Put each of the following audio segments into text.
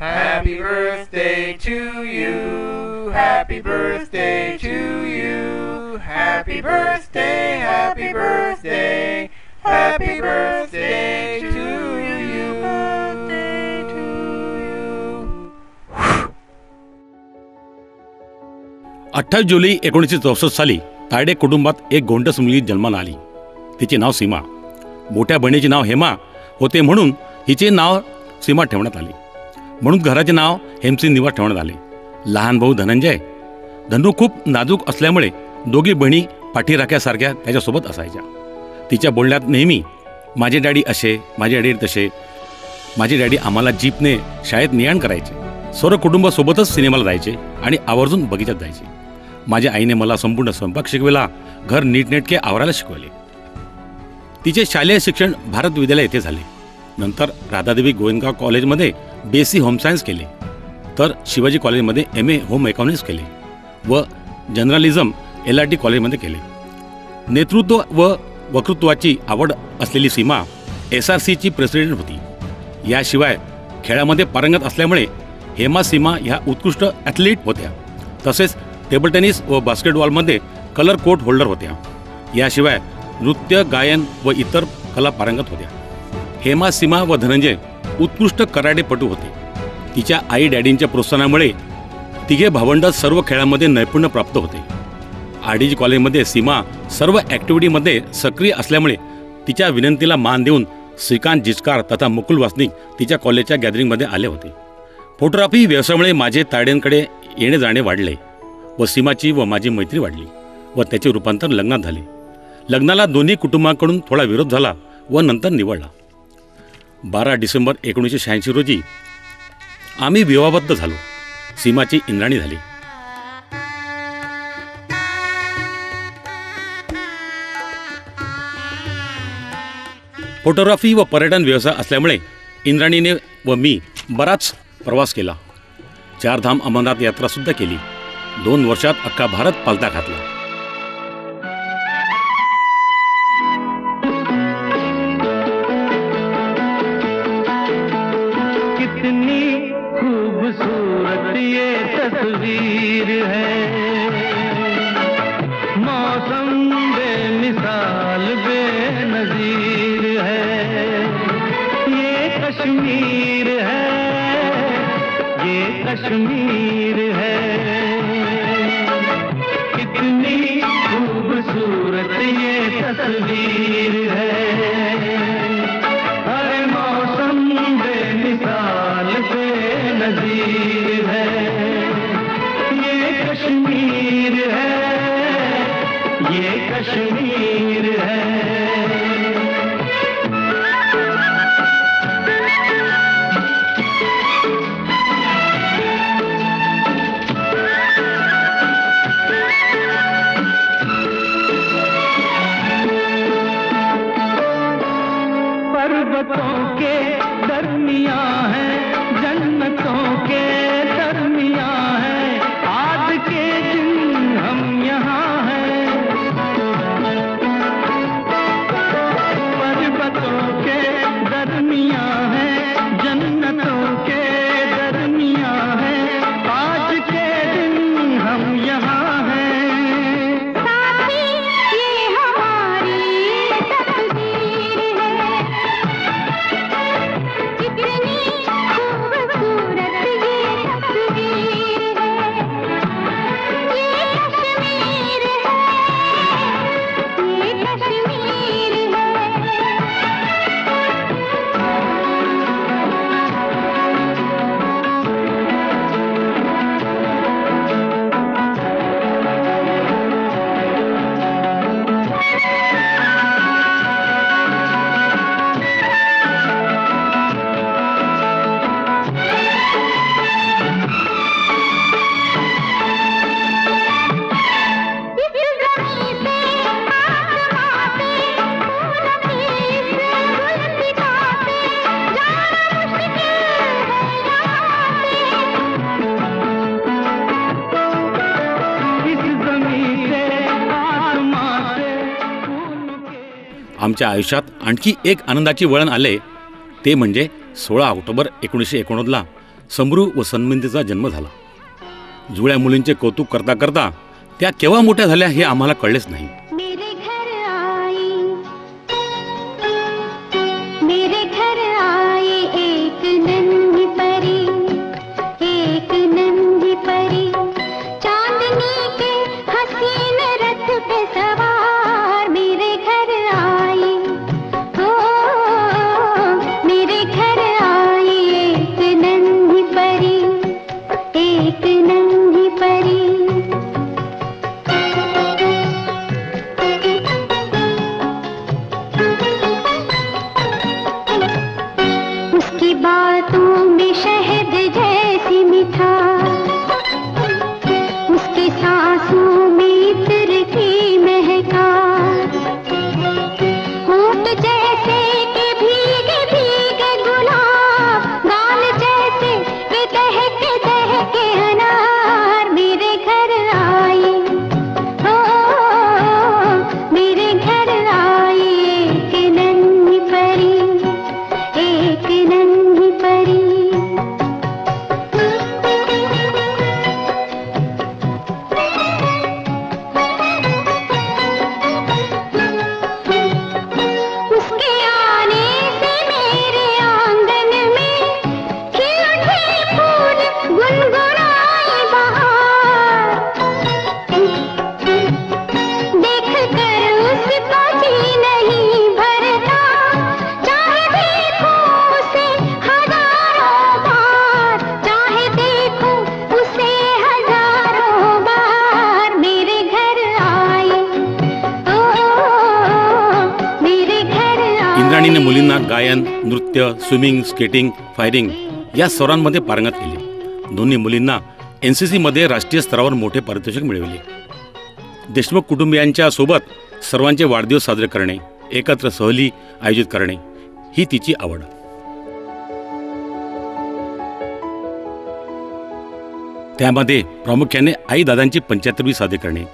Happy birthday to you. Happy birthday to you. Happy birthday, happy birthday. Happy birthday to you. Birthday to you. 28 जुलै 1964 साली तायडे कुटुंबात एक गोंडस मुलगी जन्माला आली. तिचे नाव सीमा. मोठ्या बहिणीचे नाव हेमा होते म्हणून हिचे नाव सीमा ठेवण्यात आले. म्हणून घराचे नाव हेमसिंग निवास ठेवण्यात आले. लहान भाऊ धनंजय. धनु खूप नाजूक असल्यामुळे दोघी बहिणी पाठीराख्यासारख्या त्याच्यासोबत असायच्या. तिच्या बोलण्यात नेहमी माझे डॅडी असे, माझे डॅडी तसे. माझे डॅडी आम्हाला जीपने शाळेत ने-आण करायचे. सर्व कुटुंबासोबतच सिनेमाला जायचे आणि आवर्जून बगीचात जायचे. माझ्या आईने मला संपूर्ण स्वयंपाक शिकविला, घर नीटनेटके आवरायला शिकवले. तिचे शालेय शिक्षण भारत विद्यालय येथे झाले. नंतर राधादेवी गोविंदगाव कॉलेजमध्ये BSc होम सायन्स केले, तर शिवाजी कॉलेजमध्ये MA होम इकॉनॉमिक्स केले व जर्नलिझम LRT कॉलेजमध्ये केले. नेतृत्व व वक्तृत्वाची आवड असलेली सीमा SRCची प्रेसिडेंट होती. याशिवाय खेळामध्ये पारंगत असल्यामुळे हेमा सीमा ह्या उत्कृष्ट ॲथलीट होत्या. तसेच टेबल टेनिस व बास्केटबॉलमध्ये कलर कोट होल्डर होत्या. याशिवाय नृत्य, गायन व इतर कला पारंगत होत्या. हेमा, सीमा व धनंजय उत्कृष्ट कराटेपटू होते. तिच्या आई डॅडींच्या प्रोत्साहनामुळे तिघे भावंड सर्व खेळामध्ये नैपुण्य प्राप्त होते. RDG कॉलेजमध्ये सीमा सर्व ॲक्टिव्हिटीमध्ये सक्रिय असल्यामुळे तिच्या विनंतीला मान देऊन श्रीकांत जिचकार तथा मुकुल वासनिक तिच्या कॉलेजच्या गॅदरिंगमध्ये आले होते. फोटोग्राफी व्यवसायामुळे माझे तायडेंकडे येणे जाणे वाढले व सीमाची व माझी मैत्री वाढली व त्याचे रूपांतर लग्नात झाले. लग्नाला दोन्ही कुटुंबाकडून थोडा विरोध झाला व नंतर निवडला. 12 डिसेंबर 1986 रोजी आम्ही विवाहबद्ध झालो. सीमाची इंद्राणी झाली. फोटोग्राफी व पर्यटन व्यवसाय असल्यामुळे इंद्राणीने व मी बराच प्रवास केला. 4 धाम अमरनाथ यात्रासुद्धा केली. 2 वर्षात अख्खा भारत पालथा घातला. कितनी खूबसूरत ये तस्वीर है, मौसम बेमिसाल बेनजीर है. ये कश्मीर है, ये कश्मीर है. कितनी खूबसूरत ये तस्वीर है. अरे मौसम बेमिसाल बेनजीर है. ये कश्मीर है, ये कश्मीर है. पर्वतों के दरमियां है, जन्नतों के दरमियां है. आज के दिन हम यहाँ हैं. पर्वतों के दरमियां है, जन्नतों के दरमियां है. आज के दिन हम यहाँ हैं. साथी ये हमारी तकदीर है. कितनी खूबसूरत ये तस्वीर है. ये कश्मीर है, ये कश्मीर है. आमच्या आयुष्यात आणखी एक आनंदाची वळण आले ते म्हणजे 16 ऑक्टोबर 1989ला समरू व सन्मतीचा जन्म झाला. जुळ्या मुलींचे कौतुक करता करता त्या केव्हा मोठ्या झाल्या हे आम्हाला कळलेच नाही. मेरे घर आई एक नन्ही परी चांदनी के हसीन रथ पे सवार. मेरे घर आई, ओ मेरे घर आई एक नन्ही परी, एक नन्ही परी. उसकी बातों में शहद जैसी मिठास, उसकी सांसों में इत्र की महकास. होंठ जैसे के भीगे भीगे गुलाब, गाल जैसे वे दहके दहके अनार. मेरे घर आई, ओ मेरे घर आई एक नन्ही परी, एक नन्ही परी. उसके आने से मेरे आंगन में खिल उठे फूल, गुनगुनाई बहार. देख कर उसको जी नहीं भरता, चाहे देखूं उसे हजारों बार, चाहे देखूं उसे हजारों बार. मेरे घर आई, ओ मेरे घर आई. इंद्राणीने मुलींना गायन, नृत्य, स्विमिंग, स्केटिंग, फायरिंग या सर्वांमध्ये पारंगत केले. दोन्ही मुलींना NCC मध्ये राष्ट्रीय स्तरावर मोठे पारितोषिक मिळविले. देशमुख कुटुंबियांच्या सोबत सर्वांचे वाढदिवस साजरे करणे, एकत्र सहली आयोजित करणे ही तिची आवड. त्यामध्ये प्रामुख्याने आई दादांची 75वी साजरी करणे,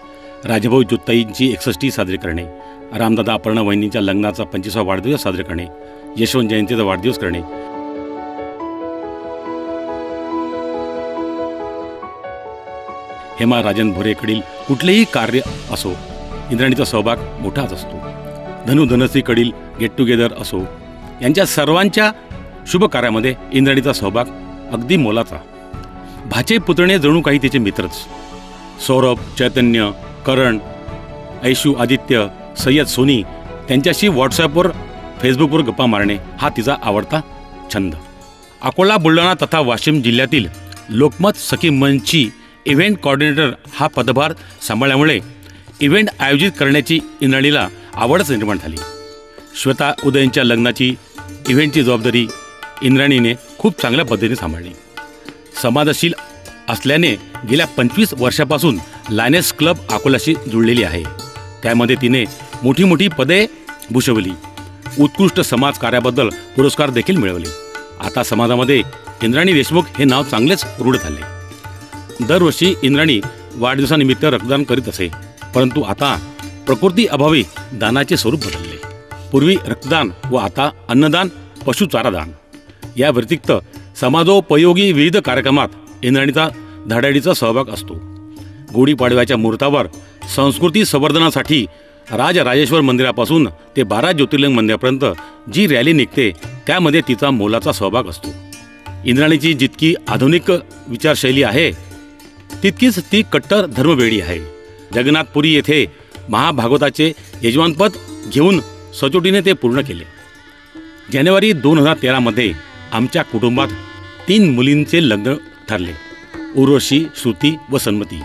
राजभाऊ ज्योताईंची 61 साजरी करणे, रामदादा अपर्णा वहिनींच्या लग्नाचा 25वा वाढदिवस साजरे करणे, यशवंत जयंतीचा वाढदिवस करणे. हेमा राजन भोरेकडील कुठलेही कार्य असो, इंद्राणीचा सहभाग मोठाच असतो. धनुधनश्रीकडील गेट टुगेदर असो, यांच्या सर्वांच्या शुभ कार्यामध्ये इंद्राणीचा सहभाग अगदी मोलाचा. भाचे पुतणे जणू काही तिचे मित्रच. सौरभ, चैतन्य, करण, ऐशू, आदित्य, सय्यद, सोनी त्यांच्याशी व्हॉट्सॲपवर, फेसबुकवर गप्पा मारणे हा तिचा आवडता छंद. अकोला, बुलढाणा तथा वाशिम जिल्ह्यातील लोकमत सखी मंचची इव्हेंट कोऑर्डिनेटर हा पदभार सांभाळल्यामुळे इव्हेंट आयोजित करण्याची इंद्राणीला आवडच निर्माण झाली. श्वेता उदयनच्या लग्नाची इव्हेंटची जबाबदारी इंद्राणीने खूप चांगल्या पद्धतीने सांभाळली. समाजशील असल्याने गेल्या 25 वर्षापासून लायनेस क्लब अकोलाशी जुळलेली आहे. त्यामध्ये तिने मोठी मोठी पदे भूषवली. उत्कृष्ट समाज कार्याबद्दल पुरस्कार देखील मिळवले. आता समाजामध्ये इंद्राणी देशमुख हे नाव चांगलेच रूढ झाले. दरवर्षी इंद्राणी वाढदिवसानिमित्त रक्तदान करीत असे, परंतु आता प्रकृती अभावी दानाचे स्वरूप बदलले. पूर्वी रक्तदान व आता अन्नदान, पशुचारादान या व्यतिरिक्त समाजोपयोगी विविध कार्यक्रमात इंद्राणीचा धडाडीचा सहभाग असतो. गुढीपाडव्याच्या मुहूर्तावर संस्कृती संवर्धनासाठी राजराजेश्वर मंदिरापासून ते 12 ज्योतिर्लिंग मंदिरापर्यंत जी रॅली निघते त्यामध्ये तिचा मोलाचा सहभाग असतो. इंद्राणीची जितकी आधुनिक विचारशैली आहे तितकीच ती कट्टर धर्मवेडी आहे. जगन्नाथपुरी येथे महाभागवताचे यजमानपद घेऊन सचोटीने ते पूर्ण केले. जानेवारी 2013 आमच्या कुटुंबात 3 मुलींचे लग्न ठरले. उर्वशी, श्रुती व सन्मती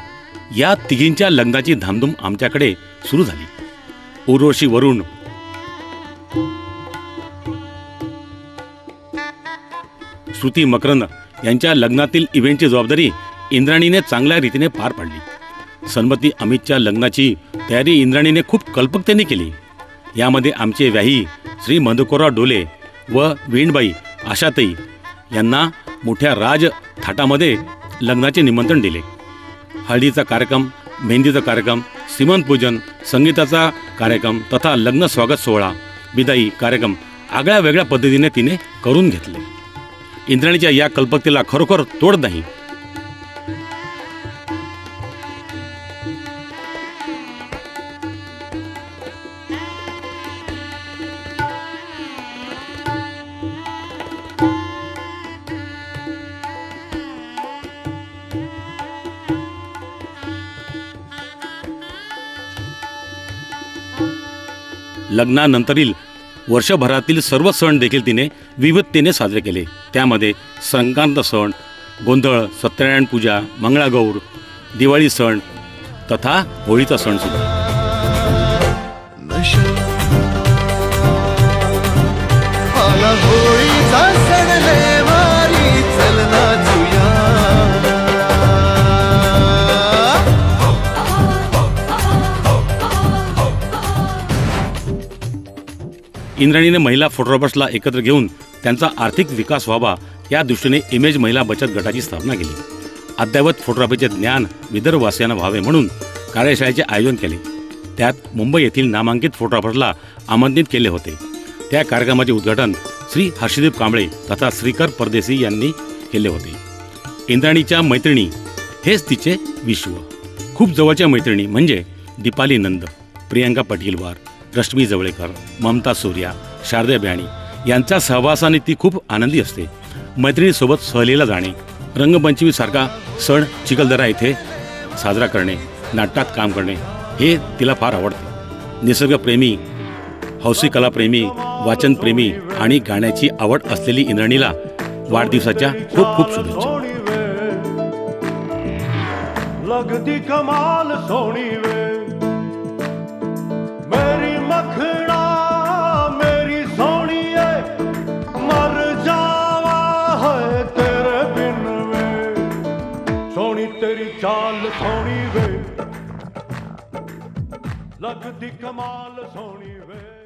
या तिघींच्या लग्नाची धामधूम आमच्याकडे सुरू झाली. उर्वशी वरुण, श्रुती मकरंद यांच्या लग्नातील इव्हेंटची जबाबदारी इंद्राणीने चांगल्या रीतीने पार पाडली. सन्मती अमितच्या लग्नाची तयारी इंद्राणीने खूप कल्पकतेने केली. यामध्ये आमचे व्याही श्री मधुकरराव डोले व वीणबाई आशाताई यांना मोठ्या राज थाटामध्ये लग्नाचे निमंत्रण दिले. हळदीचा कार्यक्रम, मेहंदीचा कार्यक्रम, सीमंतपूजन, संगीताचा कार्यक्रम तथा लग्न स्वागत सोहळा, विदाई कार्यक्रम आगळ्या वेगळ्या पद्धतीने तिने करून घेतले. इंद्राणीच्या या कल्पकतेला खरोखर तोड नाही. लग्नानंतरील वर्षभरातील सर्व सण देखील तिने विविधतेने साजरे केले. त्यामध्ये संक्रांत सण, गोंधळ, सत्यनारायण पूजा, मंगळागौर, दिवाळी सण तथा होळीचा सण सुद्धा. इंद्राणीने महिला फोटोग्राफर्सला एकत्र घेऊन त्यांचा आर्थिक विकास व्हावा या दृष्टीने इमेज महिला बचत गटाची स्थापना केली. अद्ययावत फोटोग्राफीचे ज्ञान विदर्भवासियांना व्हावे म्हणून कार्यशाळेचे आयोजन केले. त्यात मुंबई येथील नामांकित फोटोग्राफर्सला आमंत्रित केले होते. त्या कार्यक्रमाचे उद्घाटन श्री हर्षदीप कांबळे तथा श्रीकर परदेशी यांनी केले होते. इंद्राणीच्या मैत्रिणी हेच तिचे विश्व. खूप जवळच्या मैत्रिणी म्हणजे दीपाली नंद, प्रियंका पटिलवार, रश्मी जवळेकर, ममता सूर्या, शारदा ब्याणी यांच्या सहवासाने ती खूप आनंदी असते. मैत्रिणीसोबत सहलीला जाणे, रंगपंचमीसारखा सण चिखलदरा येथे साजरा करणे, नाटकात काम करणे हे तिला फार आवडते. निसर्गप्रेमी, हौसी कलाप्रेमी, वाचनप्रेमी आणि गाण्याची आवड असलेली इंद्राणीला वाढदिवसाच्या खूप खूप शुभेच्छा. लगती कमाल सोनी वे मेरी मखना मेरी सोनी है, मर जावा है तेरे बिन वे, सोनी तेरी चाल सोनी वे, लगती कमाल सोनी वे.